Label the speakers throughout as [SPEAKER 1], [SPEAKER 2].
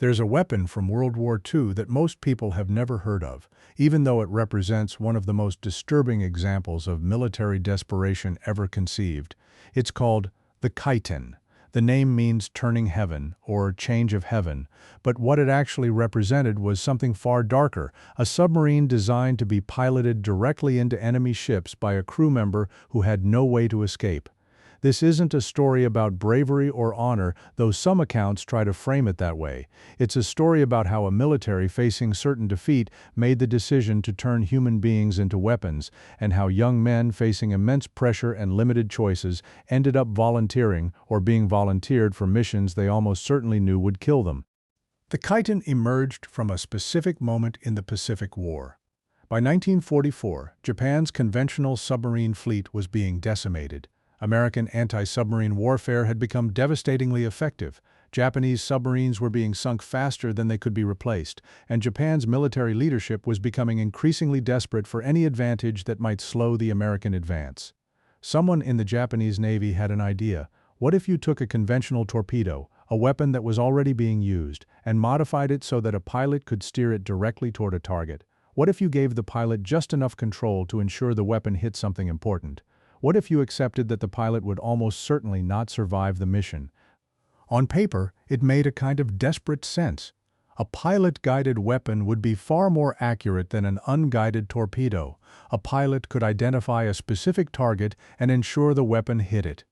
[SPEAKER 1] There's a weapon from World War II that most people have never heard of, even though it represents one of the most disturbing examples of military desperation ever conceived. It's called the Kaiten. The name means turning heaven, or change of heaven, but what it actually represented was something far darker, a submarine designed to be piloted directly into enemy ships by a crew member who had no way to escape. This isn't a story about bravery or honor, though some accounts try to frame it that way. It's a story about how a military facing certain defeat made the decision to turn human beings into weapons, and how young men facing immense pressure and limited choices ended up volunteering or being volunteered for missions they almost certainly knew would kill them. The Kaiten emerged from a specific moment in the Pacific War. By 1944, Japan's conventional submarine fleet was being decimated. American anti-submarine warfare had become devastatingly effective. Japanese submarines were being sunk faster than they could be replaced, and Japan's military leadership was becoming increasingly desperate for any advantage that might slow the American advance. Someone in the Japanese Navy had an idea. What if you took a conventional torpedo, a weapon that was already being used, and modified it so that a pilot could steer it directly toward a target? What if you gave the pilot just enough control to ensure the weapon hit something important? What if you accepted that the pilot would almost certainly not survive the mission? On paper, it made a kind of desperate sense. A pilot-guided weapon would be far more accurate than an unguided torpedo. A pilot could identify a specific target and ensure the weapon hit it.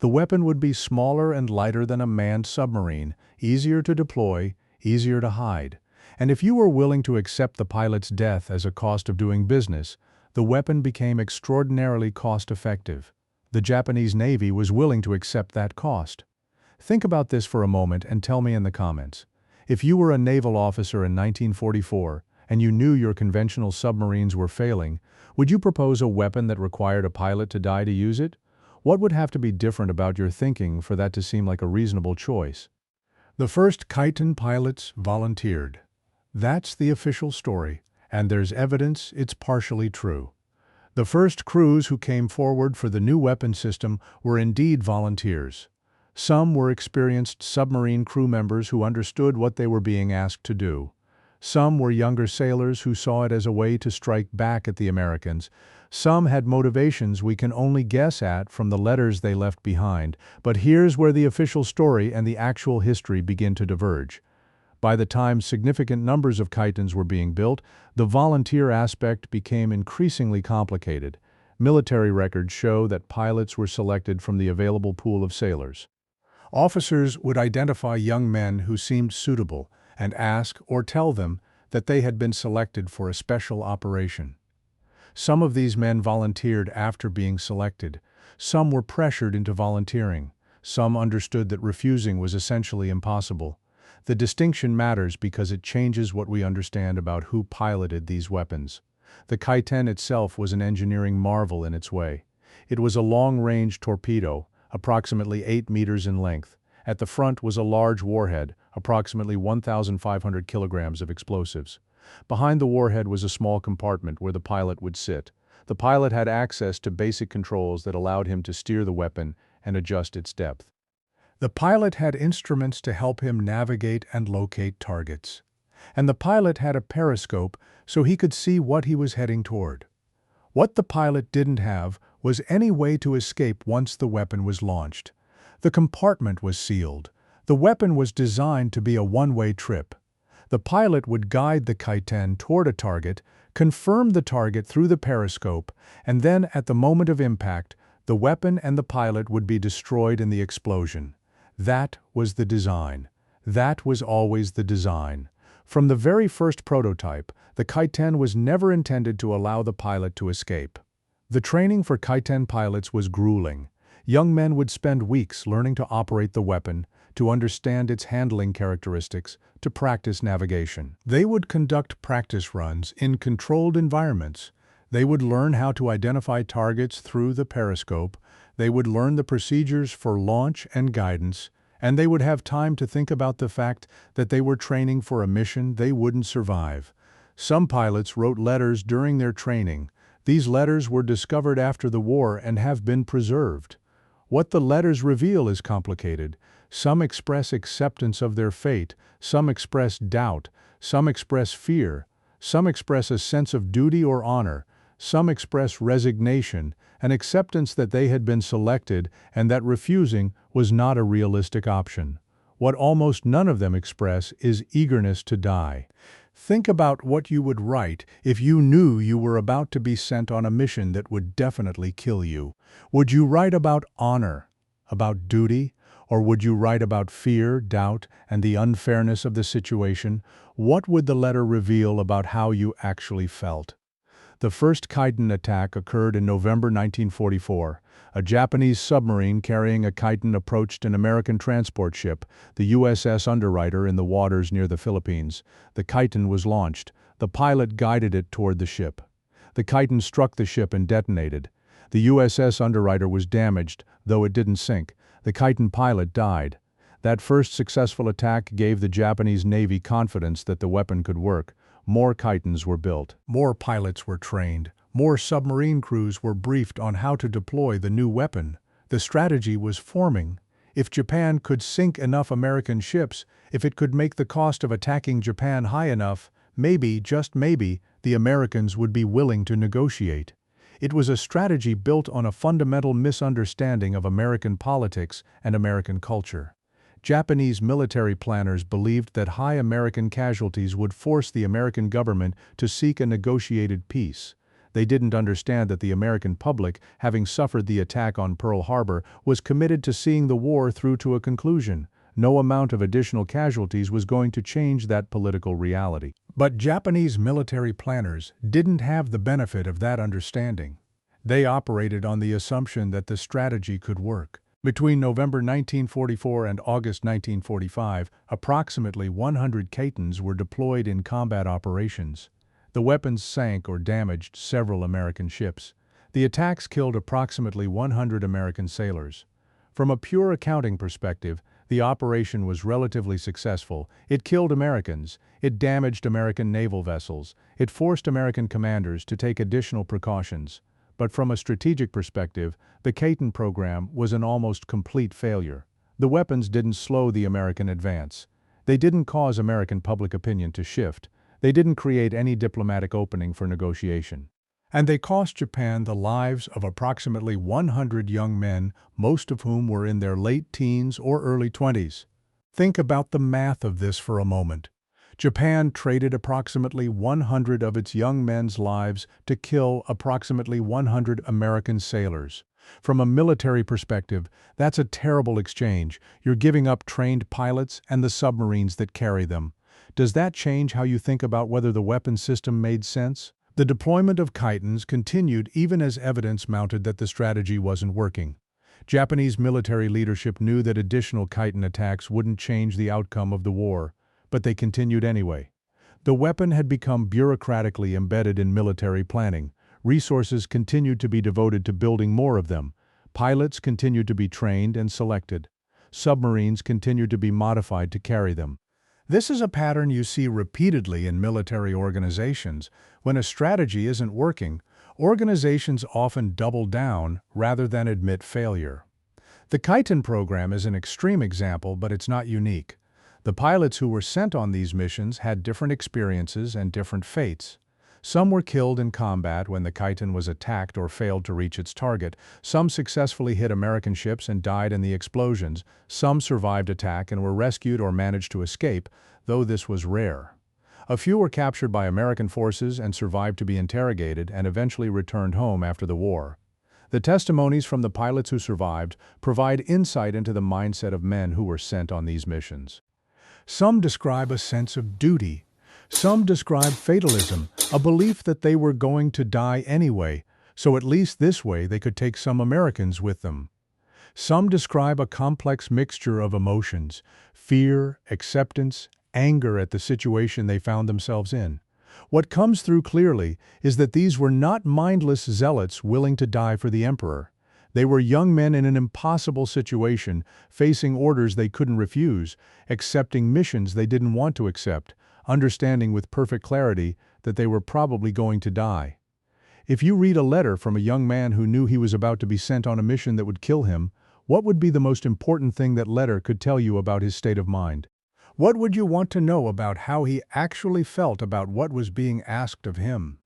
[SPEAKER 1] The weapon would be smaller and lighter than a manned submarine, easier to deploy, easier to hide. And if you were willing to accept the pilot's death as a cost of doing business, the weapon became extraordinarily cost-effective. The Japanese Navy was willing to accept that cost. Think about this for a moment and tell me in the comments. If you were a naval officer in 1944 and you knew your conventional submarines were failing, would you propose a weapon that required a pilot to die to use it? What would have to be different about your thinking for that to seem like a reasonable choice? The first Kaiten pilots volunteered. That's the official story, and there's evidence it's partially true. The first crews who came forward for the new weapon system were indeed volunteers. Some were experienced submarine crew members who understood what they were being asked to do. Some were younger sailors who saw it as a way to strike back at the Americans. Some had motivations we can only guess at from the letters they left behind. But here's where the official story and the actual history begin to diverge. By the time significant numbers of Kaitens were being built, the volunteer aspect became increasingly complicated. Military records show that pilots were selected from the available pool of sailors. Officers would identify young men who seemed suitable and ask or tell them that they had been selected for a special operation. Some of these men volunteered after being selected. Some were pressured into volunteering. Some understood that refusing was essentially impossible. The distinction matters because it changes what we understand about who piloted these weapons. The Kaiten itself was an engineering marvel in its way. It was a long-range torpedo, approximately 8 meters in length. At the front was a large warhead, approximately 1,500 kilograms of explosives. Behind the warhead was a small compartment where the pilot would sit. The pilot had access to basic controls that allowed him to steer the weapon and adjust its depth. The pilot had instruments to help him navigate and locate targets. And the pilot had a periscope so he could see what he was heading toward. What the pilot didn't have was any way to escape once the weapon was launched. The compartment was sealed. The weapon was designed to be a one-way trip. The pilot would guide the Kaiten toward a target, confirm the target through the periscope, and then at the moment of impact, the weapon and the pilot would be destroyed in the explosion. That was the design. That was always the design. From the very first prototype, the Kaiten was never intended to allow the pilot to escape. The training for Kaiten pilots was grueling. Young men would spend weeks learning to operate the weapon, to understand its handling characteristics, to practice navigation. They would conduct practice runs in controlled environments. They would learn how to identify targets through the periscope. They would learn the procedures for launch and guidance, and they would have time to think about the fact that they were training for a mission they wouldn't survive. Some pilots wrote letters during their training. These letters were discovered after the war and have been preserved. What the letters reveal is complicated. Some express acceptance of their fate, some express doubt, some express fear, some express a sense of duty or honor, some express resignation, an acceptance that they had been selected and that refusing was not a realistic option. What almost none of them express is eagerness to die. Think about what you would write if you knew you were about to be sent on a mission that would definitely kill you. Would you write about honor, about duty, or would you write about fear, doubt, and the unfairness of the situation? What would the letter reveal about how you actually felt? The first Kaiten attack occurred in November 1944. A Japanese submarine carrying a Kaiten approached an American transport ship, the USS Underwriter, in the waters near the Philippines. The Kaiten was launched. The pilot guided it toward the ship. The Kaiten struck the ship and detonated. The USS Underwriter was damaged, though it didn't sink. The Kaiten pilot died. That first successful attack gave the Japanese Navy confidence that the weapon could work. More Kaitens were built. More pilots were trained. More submarine crews were briefed on how to deploy the new weapon. The strategy was forming. If Japan could sink enough American ships, if it could make the cost of attacking Japan high enough, maybe, just maybe, the Americans would be willing to negotiate. It was a strategy built on a fundamental misunderstanding of American politics and American culture. Japanese military planners believed that high American casualties would force the American government to seek a negotiated peace. They didn't understand that the American public, having suffered the attack on Pearl Harbor, was committed to seeing the war through to a conclusion. No amount of additional casualties was going to change that political reality. But Japanese military planners didn't have the benefit of that understanding. They operated on the assumption that the strategy could work. Between November 1944 and August 1945, approximately 100 Kaitens were deployed in combat operations. The weapons sank or damaged several American ships. The attacks killed approximately 100 American sailors. From a pure accounting perspective, the operation was relatively successful. It killed Americans. It damaged American naval vessels. It forced American commanders to take additional precautions. But from a strategic perspective, the Kaiten program was an almost complete failure. The weapons didn't slow the American advance. They didn't cause American public opinion to shift. They didn't create any diplomatic opening for negotiation. And they cost Japan the lives of approximately 100 young men, most of whom were in their late teens or early 20s. Think about the math of this for a moment. Japan traded approximately 100 of its young men's lives to kill approximately 100 American sailors. From a military perspective, that's a terrible exchange. You're giving up trained pilots and the submarines that carry them. Does that change how you think about whether the weapon system made sense? The deployment of Kaitens continued even as evidence mounted that the strategy wasn't working. Japanese military leadership knew that additional Kaiten attacks wouldn't change the outcome of the war, but they continued anyway. The weapon had become bureaucratically embedded in military planning. Resources continued to be devoted to building more of them. Pilots continued to be trained and selected. Submarines continued to be modified to carry them. This is a pattern you see repeatedly in military organizations. When a strategy isn't working, organizations often double down rather than admit failure. The Kaiten program is an extreme example, but it's not unique. The pilots who were sent on these missions had different experiences and different fates. Some were killed in combat when the Kaiten was attacked or failed to reach its target. Some successfully hit American ships and died in the explosions. Some survived attack and were rescued or managed to escape, though this was rare. A few were captured by American forces and survived to be interrogated and eventually returned home after the war. The testimonies from the pilots who survived provide insight into the mindset of men who were sent on these missions. Some describe a sense of duty. Some describe fatalism, a belief that they were going to die anyway, so at least this way they could take some Americans with them. Some describe a complex mixture of emotions: fear, acceptance, anger at the situation they found themselves in. What comes through clearly is that these were not mindless zealots willing to die for the emperor. They were young men in an impossible situation, facing orders they couldn't refuse, accepting missions they didn't want to accept, understanding with perfect clarity that they were probably going to die. If you read a letter from a young man who knew he was about to be sent on a mission that would kill him, What would be the most important thing that letter could tell you about his state of mind? What would you want to know about how he actually felt about what was being asked of him?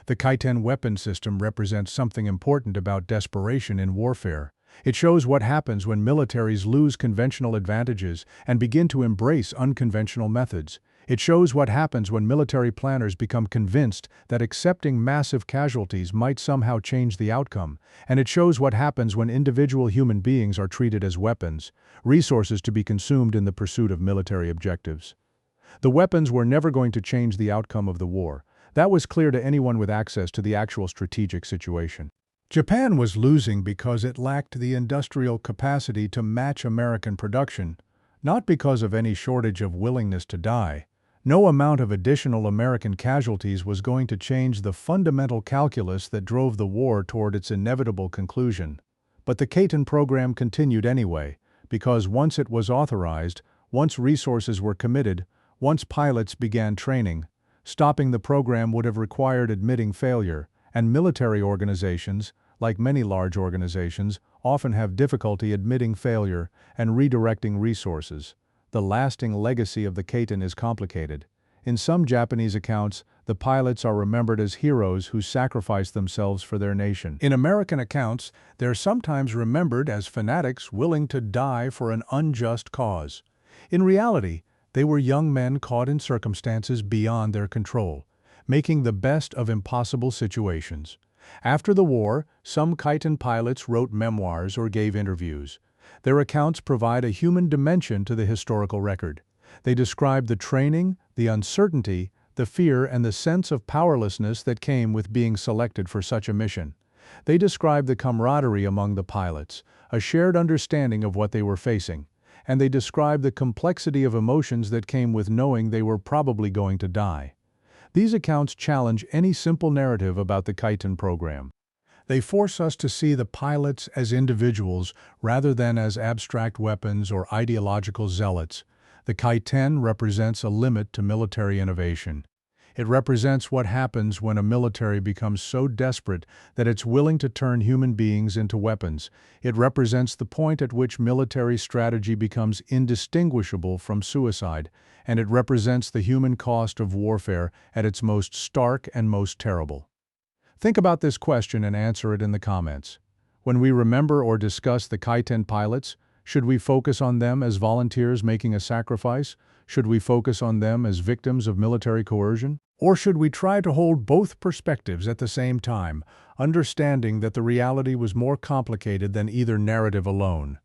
[SPEAKER 1] The Kaiten weapon system represents something important about desperation in warfare. It shows what happens when militaries lose conventional advantages and begin to embrace unconventional methods. It shows what happens when military planners become convinced that accepting massive casualties might somehow change the outcome. And it shows what happens when individual human beings are treated as weapons, resources to be consumed in the pursuit of military objectives. The weapons were never going to change the outcome of the war. That was clear to anyone with access to the actual strategic situation. Japan was losing because it lacked the industrial capacity to match American production, not because of any shortage of willingness to die. No amount of additional American casualties was going to change the fundamental calculus that drove the war toward its inevitable conclusion. But the Kaiten program continued anyway, because once it was authorized, once resources were committed, once pilots began training, stopping the program would have required admitting failure, and military organizations, like many large organizations, often have difficulty admitting failure and redirecting resources. The lasting legacy of the Kaiten is complicated. In some Japanese accounts, the pilots are remembered as heroes who sacrificed themselves for their nation. In American accounts, they're sometimes remembered as fanatics willing to die for an unjust cause. In reality, they were young men caught in circumstances beyond their control, making the best of impossible situations. After the war, some Kaiten pilots wrote memoirs or gave interviews. Their accounts provide a human dimension to the historical record. They describe the training, the uncertainty, the fear, and the sense of powerlessness that came with being selected for such a mission. They describe the camaraderie among the pilots, a shared understanding of what they were facing, and they describe the complexity of emotions that came with knowing they were probably going to die. These accounts challenge any simple narrative about the Kaiten program. They force us to see the pilots as individuals rather than as abstract weapons or ideological zealots. The Kaiten represents a limit to military innovation. It represents what happens when a military becomes so desperate that it's willing to turn human beings into weapons. It represents the point at which military strategy becomes indistinguishable from suicide, and it represents the human cost of warfare at its most stark and most terrible. Think about this question and answer it in the comments. When we remember or discuss the Kaiten pilots, should we focus on them as volunteers making a sacrifice? Should we focus on them as victims of military coercion? Or should we try to hold both perspectives at the same time, understanding that the reality was more complicated than either narrative alone?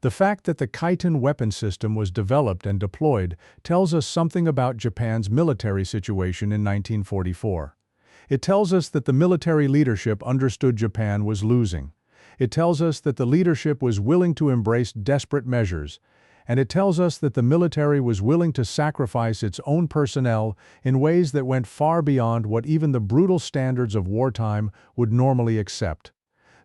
[SPEAKER 1] The fact that the Kaiten weapon system was developed and deployed tells us something about Japan's military situation in 1944. It tells us that the military leadership understood Japan was losing. It tells us that the leadership was willing to embrace desperate measures, and it tells us that the military was willing to sacrifice its own personnel in ways that went far beyond what even the brutal standards of wartime would normally accept.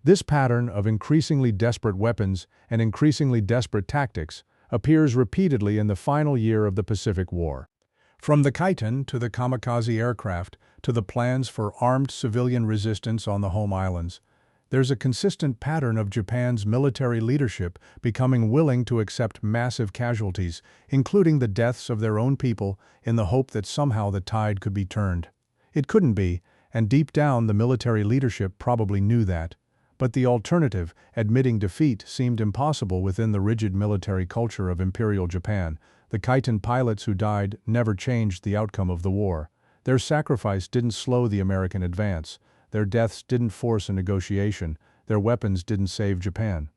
[SPEAKER 1] This pattern of increasingly desperate weapons and increasingly desperate tactics appears repeatedly in the final year of the Pacific War. From the Kaiten to the kamikaze aircraft to the plans for armed civilian resistance on the home islands, there's a consistent pattern of Japan's military leadership becoming willing to accept massive casualties, including the deaths of their own people, in the hope that somehow the tide could be turned. It couldn't be, and deep down the military leadership probably knew that. But the alternative, admitting defeat, seemed impossible within the rigid military culture of Imperial Japan. The Kaiten pilots who died never changed the outcome of the war. Their sacrifice didn't slow the American advance. Their deaths didn't force a negotiation. Their weapons didn't save Japan.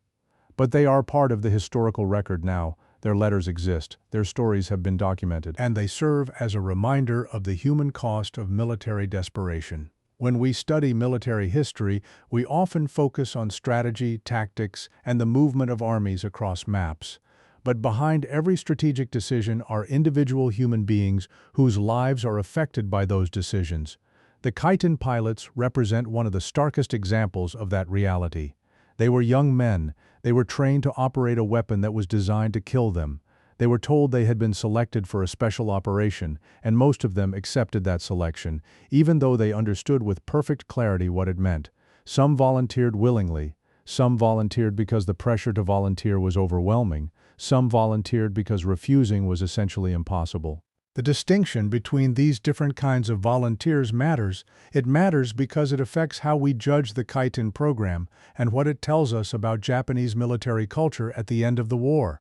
[SPEAKER 1] But they are part of the historical record now. Their letters exist. Their stories have been documented. And they serve as a reminder of the human cost of military desperation. When we study military history, we often focus on strategy, tactics, and the movement of armies across maps. But behind every strategic decision are individual human beings whose lives are affected by those decisions. The Kaiten pilots represent one of the starkest examples of that reality. They were young men. They were trained to operate a weapon that was designed to kill them. They were told they had been selected for a special operation, and most of them accepted that selection, even though they understood with perfect clarity what it meant. Some volunteered willingly. Some volunteered because the pressure to volunteer was overwhelming. Some volunteered because refusing was essentially impossible. The distinction between these different kinds of volunteers matters. It matters because it affects how we judge the Kaiten program and what it tells us about Japanese military culture at the end of the war.